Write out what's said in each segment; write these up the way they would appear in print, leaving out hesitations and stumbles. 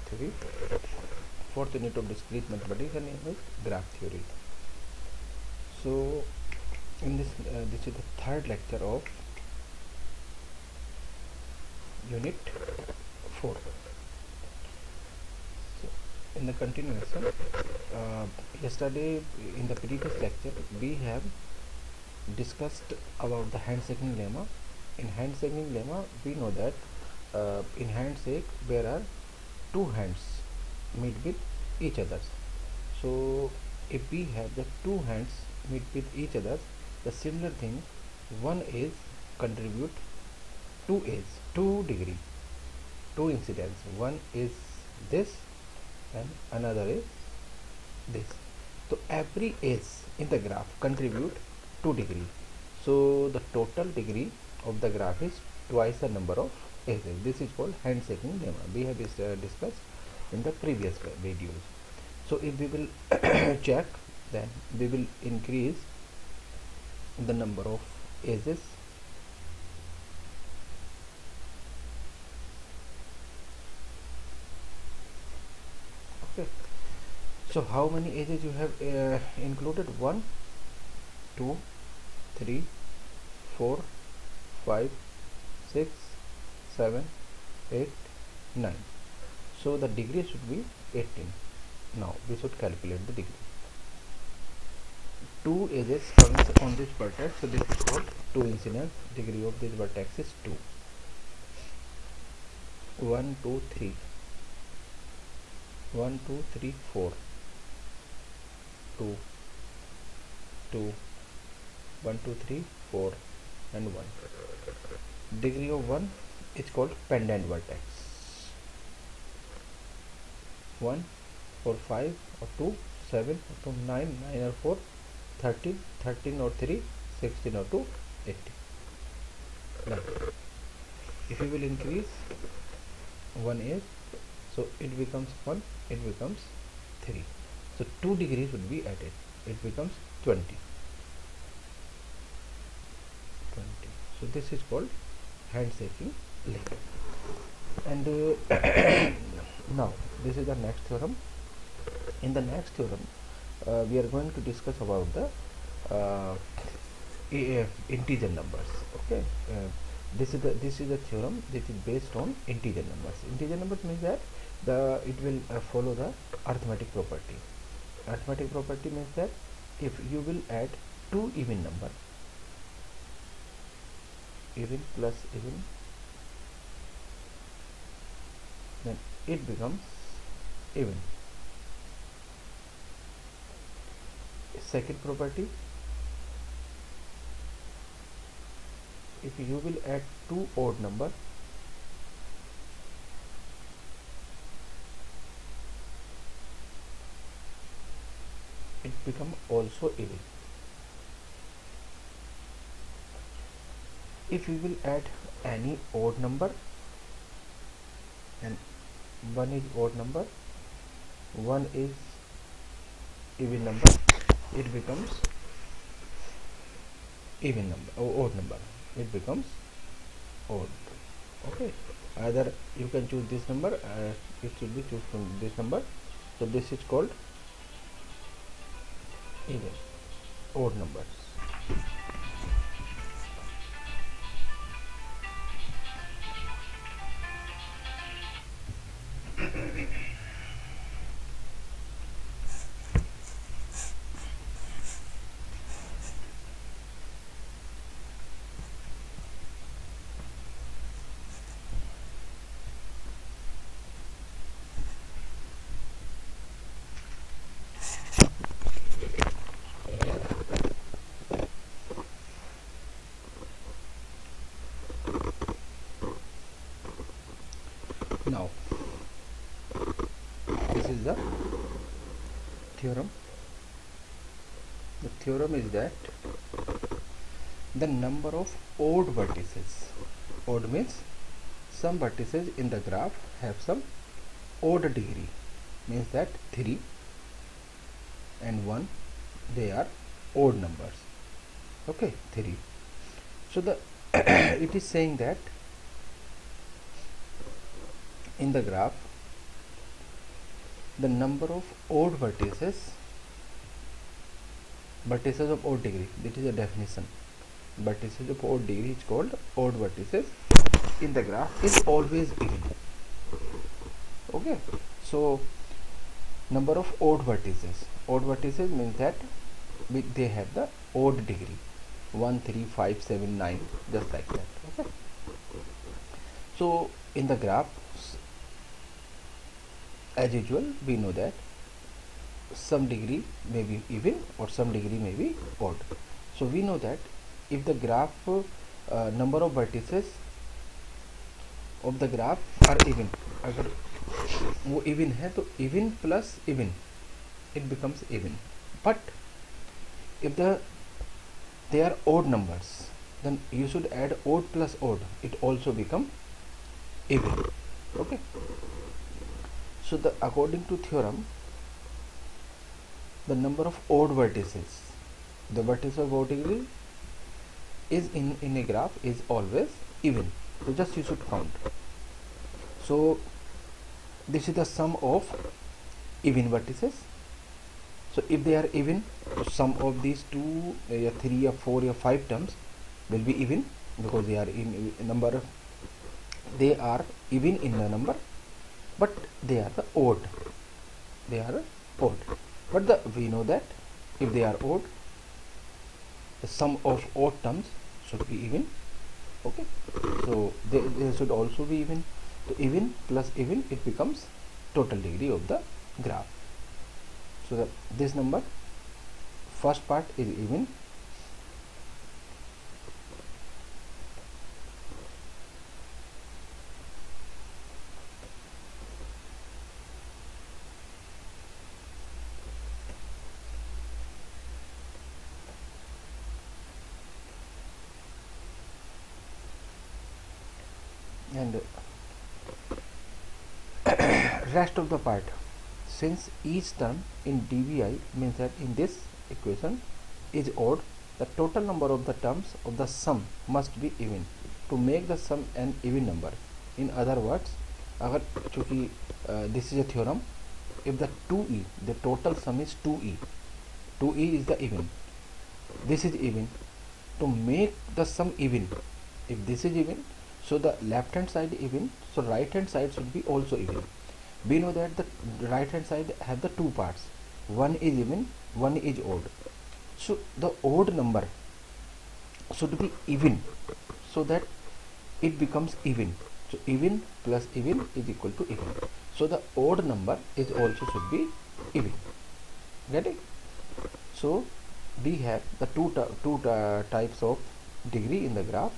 theory. Fourth unit of discrete mathematics and name is graph theory. So in this is the third lecture of unit 4. So in the continuation, yesterday in the previous lecture we have discussed about the handshaking lemma. In handshaking lemma we know that in handshake there are two hands meet with each other. So if we have the two hands meet with each other, the similar thing, one is contribute two edge, 2 degree, two incidence. One is this and another is this. So every edge in the graph contribute 2 degree. So the total degree of the graph is twice the number of edges. This is called handshaking lemma. We have discussed in the previous videos. So if we will check, then we will increase the number of edges. Okay. So how many edges you have included? 1, 2, 3, 4, 5, 6, 7, 8, 9. So the degree should be 18. Now we should calculate the degree. 2 edges comes on this vertex, so this is called 2 incidence. Degree of this vertex is 2. 1, 2, 3. 1, 2, 3, 4. 2, 2, 1, 2, 3, 4 and 1. Degree of 1 is called pendant vertex. 1 or 5 or 2, 7 or 2, 9, 9 or 4, 13, 13 or 3, 16 or 2, 18. Now, if you will increase one edge, so it becomes 1, it becomes 3. So 2 degrees would be added. It becomes 20. 20. So this is called handshaking lemma. And now this is the next theorem. In the next theorem, we are going to discuss about the integer numbers. Okay, this is the theorem. This is based on integer numbers. Integer numbers means that it will follow the arithmetic property. Arithmetic property means that if you will add two even number, even plus even, then it becomes even. Second property, if you will add two odd number, it become also even. If you will add any odd number, and one is odd number, one is even number, it becomes even number or odd number. It becomes odd. Okay, either you can choose this number, it should be choose from this number. So this is called even, odd numbers. Now this is the theorem. The theorem is that the number of odd vertices, odd means some vertices in the graph have some odd degree, means that 3 and 1, they are odd numbers. Okay, 3. So the it is saying that in the graph the number of odd vertices of odd degree, that is a definition. Vertices of odd degree is called odd vertices in the graph is always even. Okay, so number of odd vertices means that they have the odd degree 1 3 5 7 9, just like that. Okay, so in the graph, as usual, we know that some degree may be even or some degree may be odd. So we know that if the graph number of vertices of the graph are even, अगर वो even है तो even plus even it becomes even. But if they are odd numbers, then you should add odd plus odd, it also become even. Okay, so according to theorem, the number of odd vertices, the vertex of odd degree is in a graph is always even. So just you should count. So this is the sum of even vertices. So if they are even, sum of these 2 3 or 4 or 5 terms will be even, because they are in number, they are even in the number, but they are the odd, but we know that if they are odd, the sum of odd terms should be even. Okay, so they should also be even. So even plus even, it becomes total degree of the graph. So this number, first part is even, and rest of the part, since each term in dvi means that in this equation is odd, the total number of the terms of the sum must be even to make the sum an even number. In other words, अगर चूँकि this is a theorem, if the 2e, the total sum is 2e is the even, this is even, to make the sum even, if this is even, so the left hand side even, so right hand side should be also even. We know that the right hand side have the two parts, one is even, one is odd. So the odd number should be even, so that it becomes even. So even plus even is equal to even. So the odd number is also should be even. Get it? So we have the two types of degree in the graph.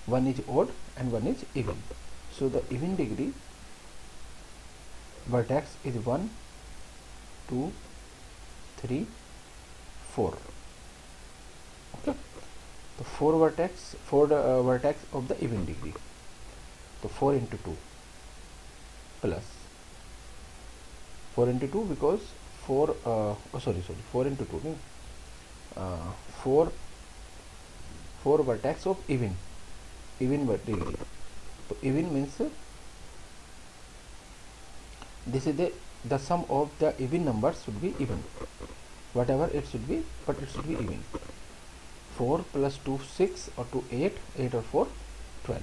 One is odd and one is even. So the even degree vertex is 1 2 3 4. Okay, the four vertex of the even degree. So 4 into 2 plus 4 into 2, because 4 4 into 2 means 4 vertex of even degree. So even means this is the sum of the even numbers should be even, whatever it should be, but it should be even. 4 plus 2 6 or 2 8, 8 or 4 12,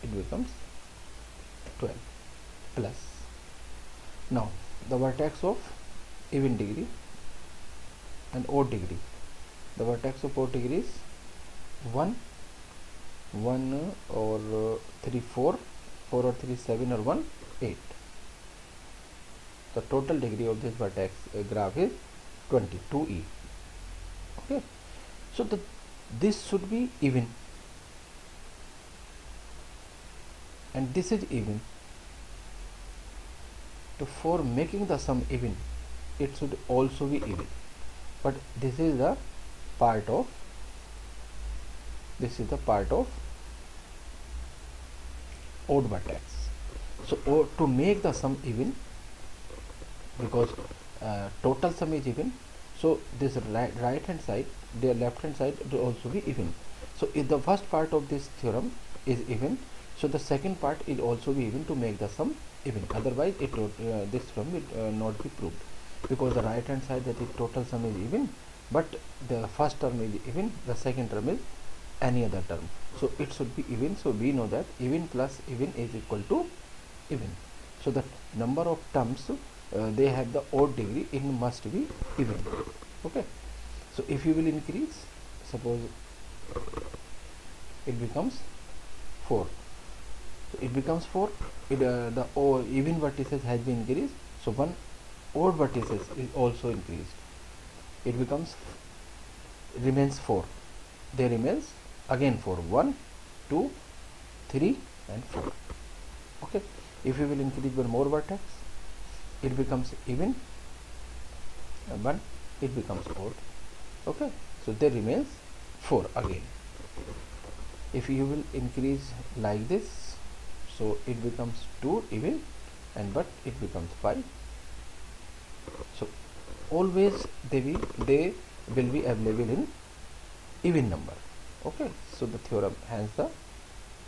it becomes 12 plus. Now the vertex of even degree and odd degree, the vertex of odd degree is 1 or 3 4, 4 or 3 7 or 1 8. The total degree of this vertex graph is 22e. Okay, so this should be even and this is even. So for making the sum even, it should also be even, but this is the part of odd vertex. So to make the sum even, because total sum is even, so this right hand side, the left hand side will also be even. So if the first part of this theorem is even, So the second part will also be even to make the sum even. Otherwise, this sum will not be proved, because the right hand side, that is total sum, is even, but the first term is even, the second term is any other term. So it should be even. So we know that even plus even is equal to even. So the number of terms they have the odd degree, it must be even. Okay. So if you will increase, suppose it becomes 4. So it becomes 4. The even vertices has been increased. So one odd vertices is also increased. It becomes, remains 4. There remains again 4. 1, 2, 3 and 4. Okay. If you will increase one more vertex, it becomes even, but it becomes odd. Okay. So there remains 4 again. If you will increase like this, so it becomes 2 even, and but it becomes 5. So always they will be available in even number. Okay. So the theorem, hence the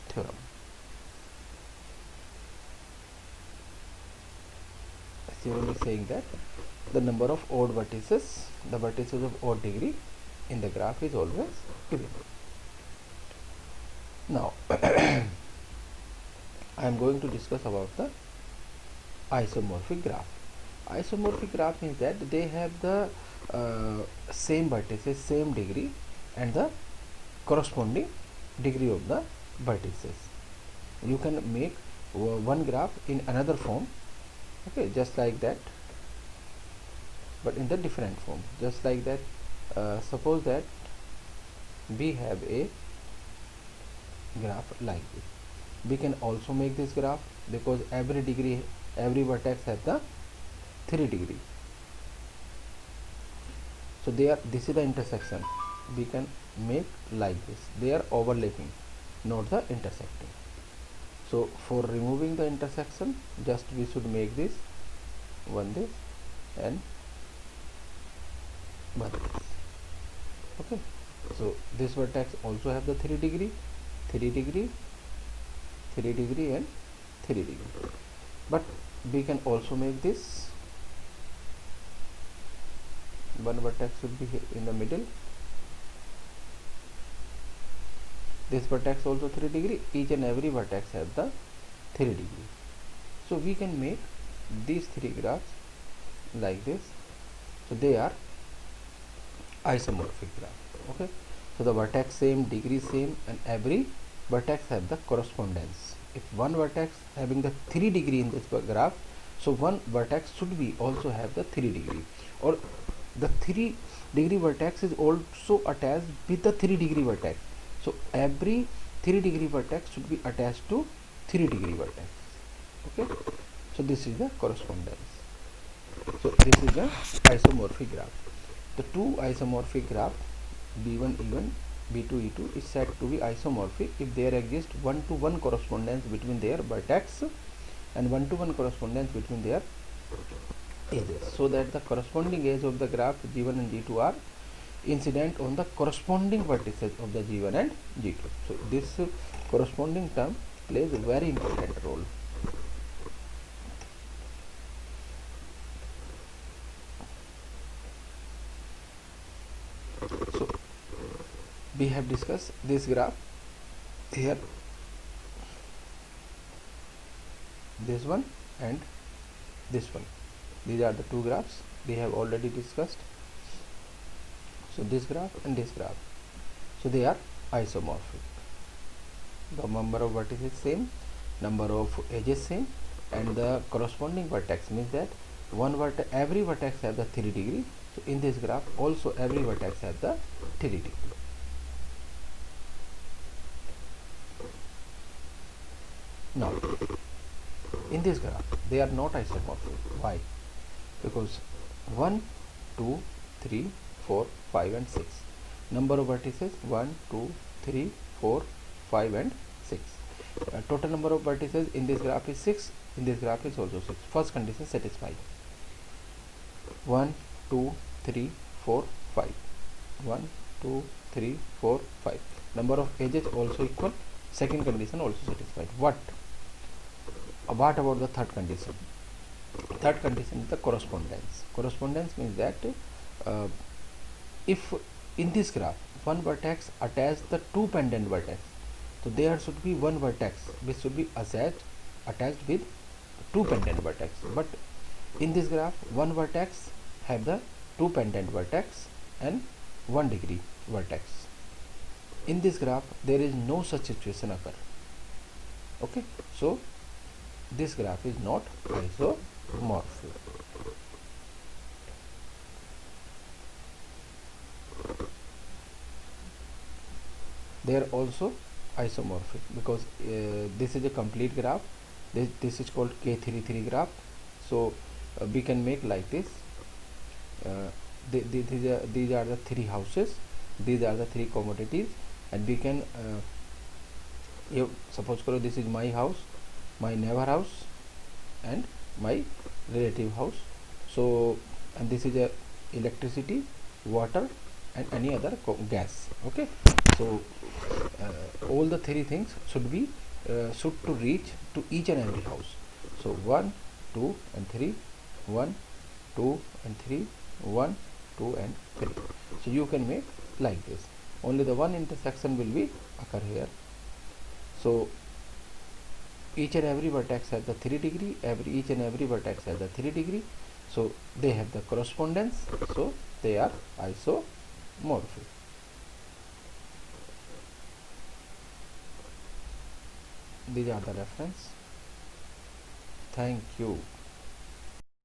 theorem. The theorem is saying that the number of odd vertices, the vertices of odd degree in the graph, is always even. Now I am going to discuss about the isomorphic graph. Isomorphic graph means that they have the same vertices, same degree, and the corresponding degree of the vertices. You can make one graph in another form, okay, just like that, but in the different form, just like that. Suppose that we have a graph like this. We can also make this graph, because every degree, every vertex has the 3 degree. So they are, this is the intersection. We can make like this. They are overlapping, not the intersecting. So for removing the intersection, just we should make this one this and one this. Okay. So this vertex also have the 3 degree, 3 degree, 3 degree and 3 degree. But we can also make this one vertex should be in the middle. This vertex also 3 degree. Each and every vertex has the 3 degree. So we can make these 3 graphs like this. So they are isomorphic graph. Okay. So the vertex same, degree same, and every vertex have the correspondence. If one vertex having the 3 degree in this graph, so one vertex should be also have the 3 degree, or the 3 degree vertex is also attached with the 3 degree vertex. So every 3 degree vertex should be attached to 3 degree vertex. Okay. So this is the correspondence. So this is the isomorphic graph. The two isomorphic graph, B1 E1, B2 E2, is said to be isomorphic if there exists 1-to-1 correspondence between their vertex and 1-to-1 correspondence between their edges, so that the corresponding edge of the graph G1 and G2 are incident on the corresponding vertices of the G1 and G2. So this corresponding term plays a very important role. So we have discussed this graph here, this one and this one. These are the two graphs we have already discussed. So this graph and this graph, so they are isomorphic. The number of vertices same, number of edges same, and the corresponding vertex means that every vertex have the 3 degree. So in this graph also every vertex have the 3 degree. Now in this graph they are not isomorphic. Why? Because 1, 2, 3, 4, 5 and 6. Number of vertices 1, 2, 3, 4, 5 and 6. Total number of vertices in this graph is 6. In this graph is also 6. First condition satisfied. 1, 2, 3, 4, 5. 1, 2, 3, 4, 5. Number of edges also equal. second condition also satisfied. What about the third condition? Third condition is the correspondence. Correspondence means that if in this graph one vertex attached the two pendant vertex, so there should be one vertex which should be attached with two pendant vertex. But in this graph one vertex have the two pendant vertex and 1 degree vertex. In this graph there is no such situation occur. Okay, so this graph is not isomorphic. They are also isomorphic because this is a complete graph. This is called K33 graph. So we can make like this. These are the three houses, these are the three commodities, and we can suppose karo this is my house, my neighbor house, and my relative house. So and this is a electricity, water, and any other gas. Okay, so all the three things should be should to reach to each and every house. So 1 2 and 3, 1 2 and 3, 1 2 and 3. So you can make like this. Only the one intersection will be occur here. So each and every vertex has the 3 degree, each and every vertex has the 3 degree. So they have the correspondence, so they are isomorphic. These are the reference. Thank you.